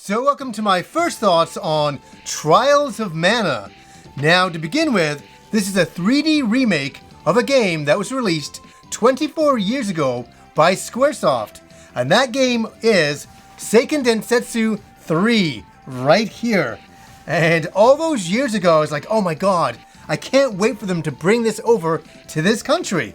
So welcome to my first thoughts on Trials of Mana. Now to begin with, this is a 3D remake of a game that was released 24 years ago by SquareSoft. And that game is Seiken Densetsu 3, right here. And all those years ago, I was like, oh my god, I can't wait for them to bring this over to this country.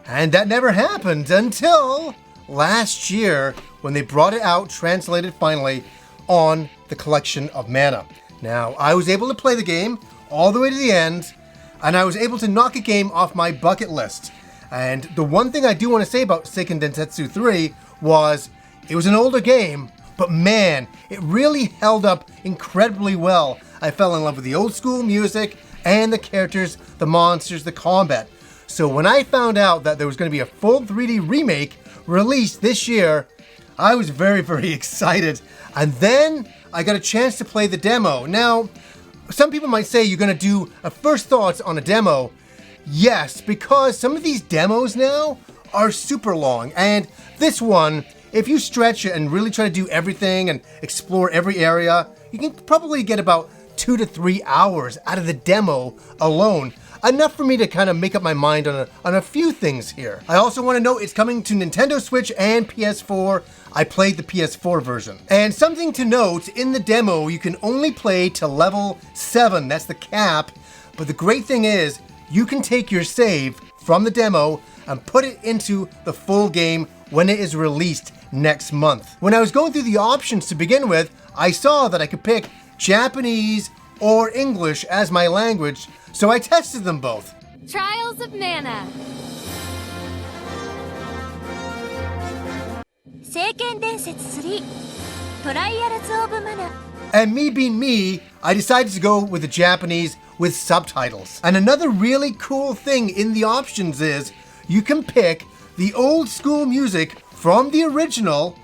And that never happened until last year when they brought it out, translated finally, on the Collection of Mana. Now, I was able to play the game all the way to the end, and I was able to knock a game off my bucket list. And the one thing I do want to say about Seiken Densetsu 3 was, it was an older game, but man, it really held up incredibly well. I fell in love with the old school music and the characters, the monsters, the combat. So when I found out that there was going to be a full 3D remake released this year, I was very, very excited. And then I got a chance to play the demo. Now, some people might say you're going to do a first thoughts on a demo. Yes, because some of these demos now are super long. And this one, if you stretch it and really try to do everything and explore every area, you can probably get about 2 to 3 hours out of the demo alone. Enough for me to kind of make up my mind on a few things here. I also want to note it's coming to Nintendo Switch and PS4. I played the PS4 version. And something to note, in the demo, you can only play to level 7. That's the cap. But the great thing is, you can take your save from the demo and put it into the full game when it is released next month. When I was going through the options to begin with, I saw that I could pick Japanese or English as my language, so I tested them both. Trials of Mana. Seiken Densetsu 3. Trials of Mana. And me being me, I decided to go with the Japanese with subtitles. And another really cool thing in the options is you can pick the old school music from the original,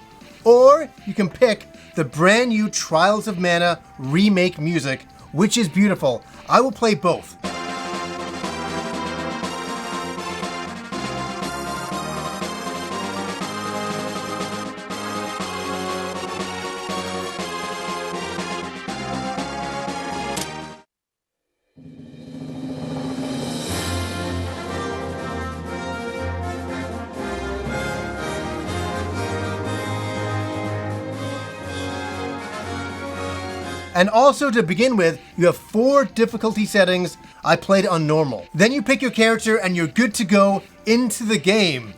or you can pick the brand new Trials of Mana remake music, which is beautiful. I will play both. And also to begin with, you have 4 difficulty settings. I played on normal. Then you pick your character and you're good to go into the game.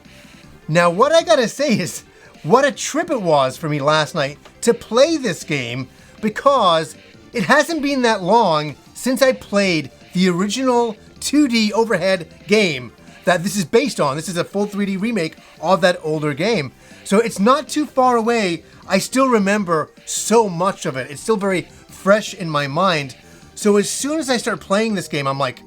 Now what I gotta say is, what a trip it was for me last night to play this game, because it hasn't been that long since I played the original 2D overhead game that this is based on. This is a full 3D remake of that older game. So it's not too far away. I still remember so much of it. It's still very fresh in my mind. So as soon as I start playing this game, I'm like,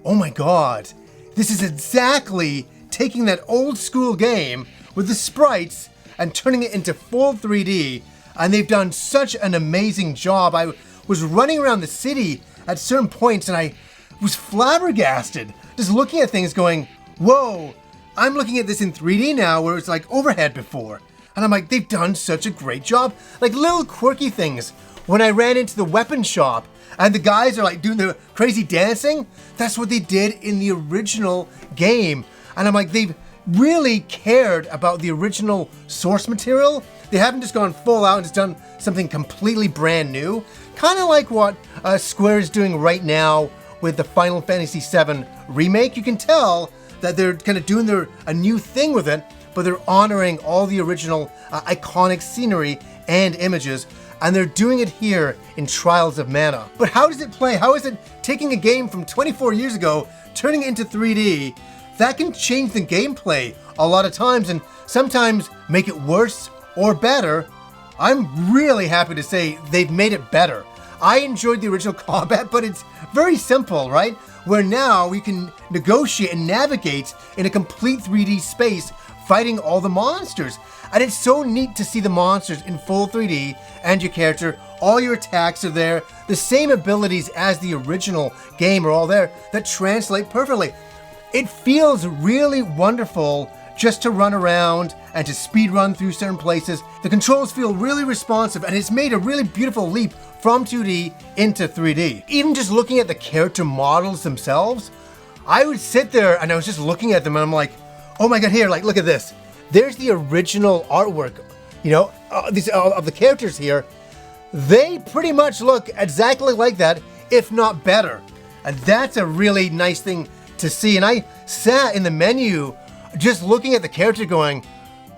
oh my god, this is exactly taking that old school game with the sprites and turning it into full 3D. And they've done such an amazing job. I was running around the city at certain points and I was flabbergasted, just looking at things going, whoa, I'm looking at this in 3D now where it's like overhead before. And I'm like, they've done such a great job. Like little quirky things. When I ran into the weapon shop and the guys are like doing the crazy dancing, that's what they did in the original game. And I'm like, they've really cared about the original source material. They haven't just gone full out and just done something completely brand new. Kind of like what Square is doing right now with the Final Fantasy VII remake. You can tell that they're kind of doing a new thing with it, but they're honoring all the original iconic scenery and images. And they're doing it here in Trials of Mana. But how does it play? How is it taking a game from 24 years ago, turning it into 3D? That can change the gameplay a lot of times and sometimes make it worse or better. I'm really happy to say they've made it better. I enjoyed the original combat, but it's very simple, right? Where now we can negotiate and navigate in a complete 3D space, fighting all the monsters. And it's so neat to see the monsters in full 3D and your character. All your attacks are there. The same abilities as the original game are all there that translate perfectly. It feels really wonderful just to run around and to speed run through certain places. The controls feel really responsive, and it's made a really beautiful leap from 2D into 3D. Even just looking at the character models themselves, I would sit there and I was just looking at them and I'm like, oh my god, here, like, look at this. There's the original artwork, you know, of the characters here. They pretty much look exactly like that, if not better. And that's a really nice thing to see. And I sat in the menu just looking at the character going,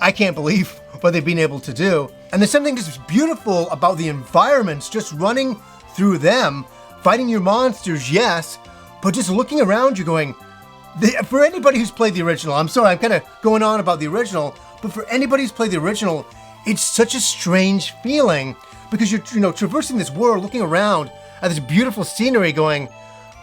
I can't believe what they've been able to do. And there's something just beautiful about the environments, just running through them, fighting your monsters, yes, but just looking around you going, for anybody who's played the original, I'm sorry, I'm kind of going on about the original, but for anybody who's played the original, it's such a strange feeling because you're, you know, traversing this world, looking around at this beautiful scenery going,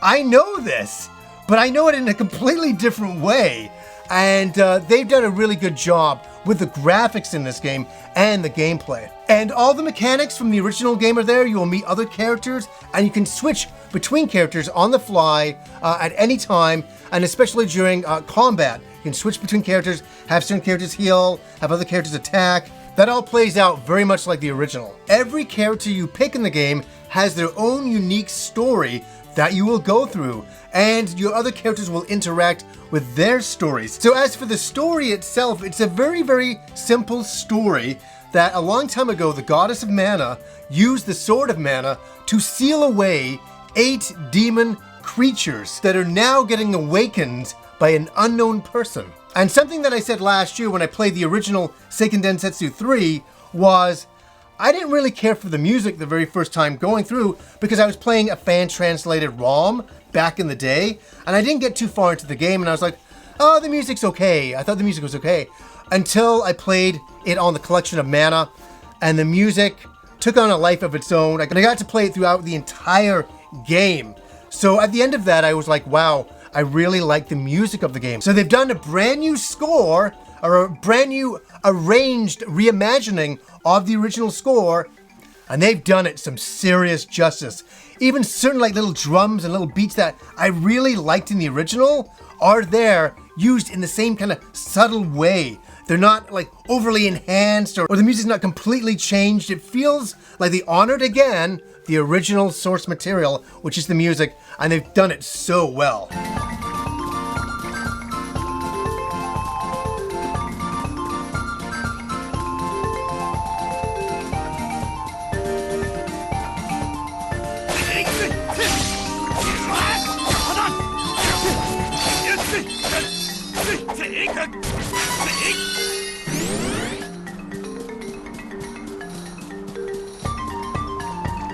I know this, but I know it in a completely different way. And they've done a really good job with the graphics in this game and the gameplay. And all the mechanics from the original game are there. You will meet other characters and you can switch between characters on the fly at any time, and especially during combat. You can switch between characters, have certain characters heal, have other characters attack. That all plays out very much like the original. Every character you pick in the game has their own unique story that you will go through, and your other characters will interact with their stories. So as for the story itself, it's a very, very simple story that a long time ago, the goddess of mana used the sword of mana to seal away 8 demon creatures that are now getting awakened by an unknown person. And something that I said last year when I played the original Seiken Densetsu 3 was, I didn't really care for the music the very first time going through because I was playing a fan-translated ROM back in the day, and I didn't get too far into the game, and I was like, oh, the music's okay. I thought the music was okay. Until I played it on the collection of mana, and the music took on a life of its own, and I got to play it throughout the entire game. So at the end of that, I was like, wow, I really like the music of the game. So they've done a brand new score, or a brand new arranged reimagining of the original score, and they've done it some serious justice. Even certain like little drums and little beats that I really liked in the original are there, used in the same kind of subtle way. They're not like overly enhanced or the music's not completely changed. It feels like they honored again the original source material, which is the music, and they've done it so well.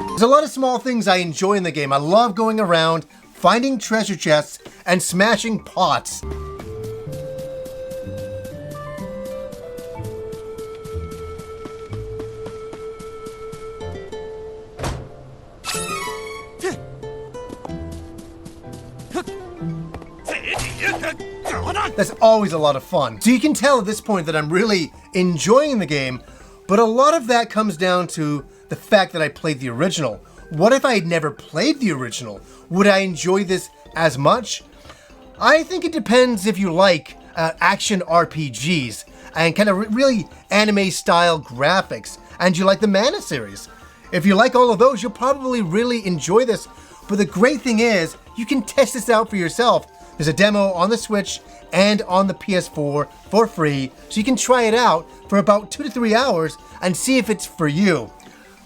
There's a lot of small things I enjoy in the game. I love going around, finding treasure chests, and smashing pots. That's always a lot of fun. So you can tell at this point that I'm really enjoying the game, but a lot of that comes down to the fact that I played the original. What if I had never played the original? Would I enjoy this as much? I think it depends if you like action RPGs and kind of really anime style graphics, and you like the Mana series. If you like all of those, you'll probably really enjoy this. But the great thing is, you can test this out for yourself. There's a demo on the Switch and on the PS4 for free, so you can try it out for about 2 to 3 hours and see if it's for you.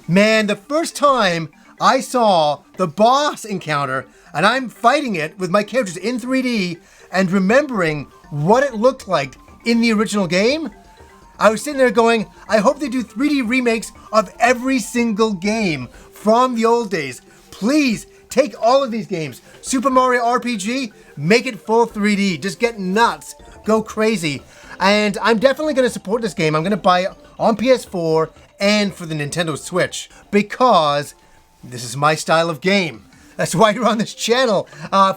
Man, the first time I saw the boss encounter and I'm fighting it with my characters in 3D and remembering what it looked like in the original game, I was sitting there going, I hope they do 3D remakes of every single game from the old days. Please take all of these games. Super Mario RPG, make it full 3D. Just get nuts. Go crazy. And I'm definitely going to support this game. I'm going to buy it on PS4 and for the Nintendo Switch because this is my style of game. That's why you're on this channel.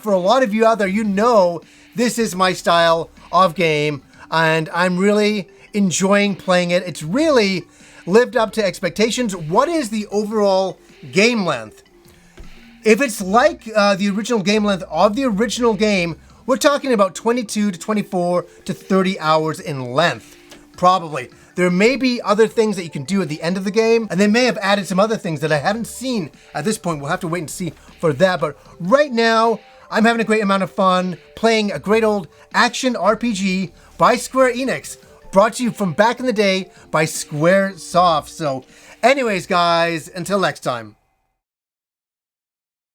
For a lot of you out there, you know this is my style of game, and I'm really enjoying playing it. It's really lived up to expectations. What is the overall game length? If it's like the original game length of the original game, we're talking about 22 to 24 to 30 hours in length. Probably. There may be other things that you can do at the end of the game, and they may have added some other things that I haven't seen at this point. We'll have to wait and see for that. But right now, I'm having a great amount of fun playing a great old action RPG by Square Enix, brought to you from back in the day by SquareSoft. So anyways, guys, until next time.